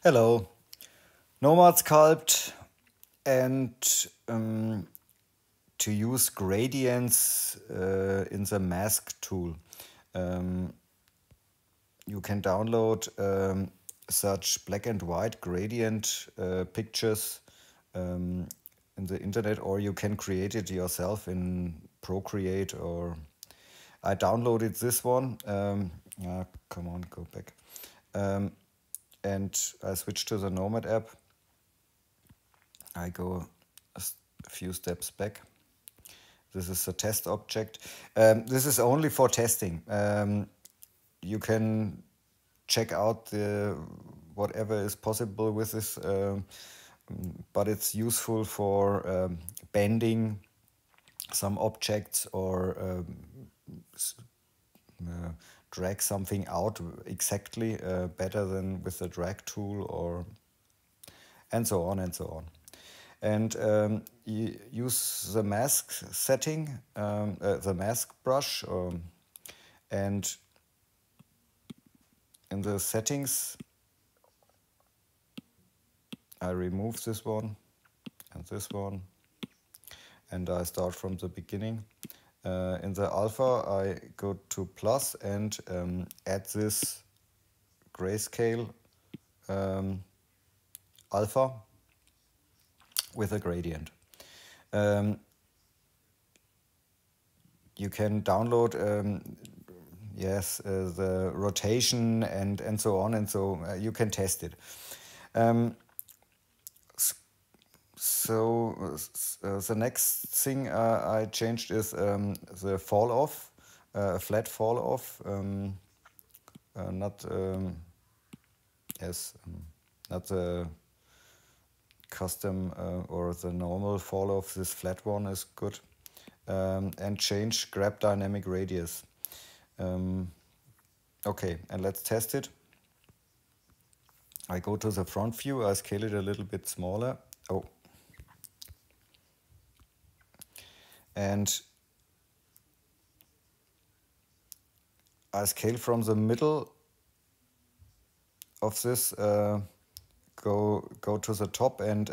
Hello, Nomad Sculpt and to use gradients in the mask tool. You can download such black and white gradient pictures in the internet, or you can create it yourself in Procreate. Or I downloaded this one. Come on, go back. And I switched to the Nomad app. I go a few steps back. This is a test object. This is only for testing. You can check out whatever is possible with this, but it's useful for bending some objects or drag something out exactly better than with the drag tool, or and so on and so on. And you use the mask setting, the mask brush, and in the settings I remove this one and this one, and I start from the beginning. In the alpha I go to plus and add this grayscale alpha with a gradient. You can download the rotation and so on, and so you can test it. The next thing I changed is the fall off, flat fall off, not the custom or the normal fall off. This flat one is good. And change grab dynamic radius. Okay, and let's test it. I go to the front view, I scale it a little bit smaller. Oh. And I scale from the middle of this, go to the top, and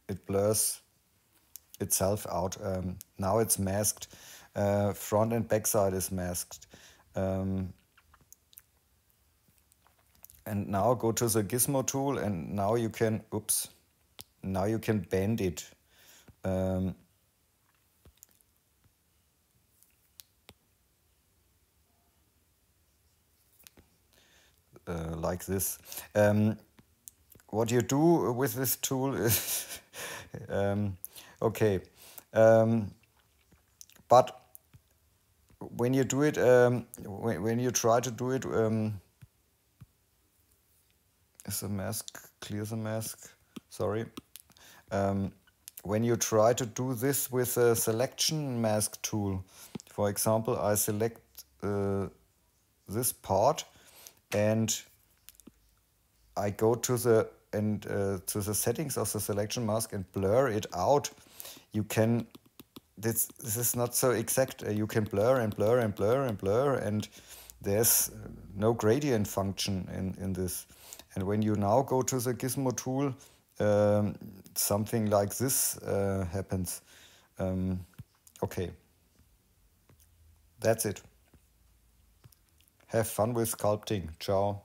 it blurs itself out. Now it's masked. Front and back side is masked. And now go to the gizmo tool, and now you can, now you can bend it. Like this. What you do with this tool is okay, but when you do it, when you try to do it, is the mask, clear the mask, sorry. When you try to do this with a selection mask tool, for example, I select this part and I go to the settings of the selection mask and blur it out. You can, this is not so exact. You can blur and blur and blur and blur, and there's no gradient function in this. And when you now go to the gizmo tool, something like this happens. Okay, that's it. Have fun with sculpting. Ciao.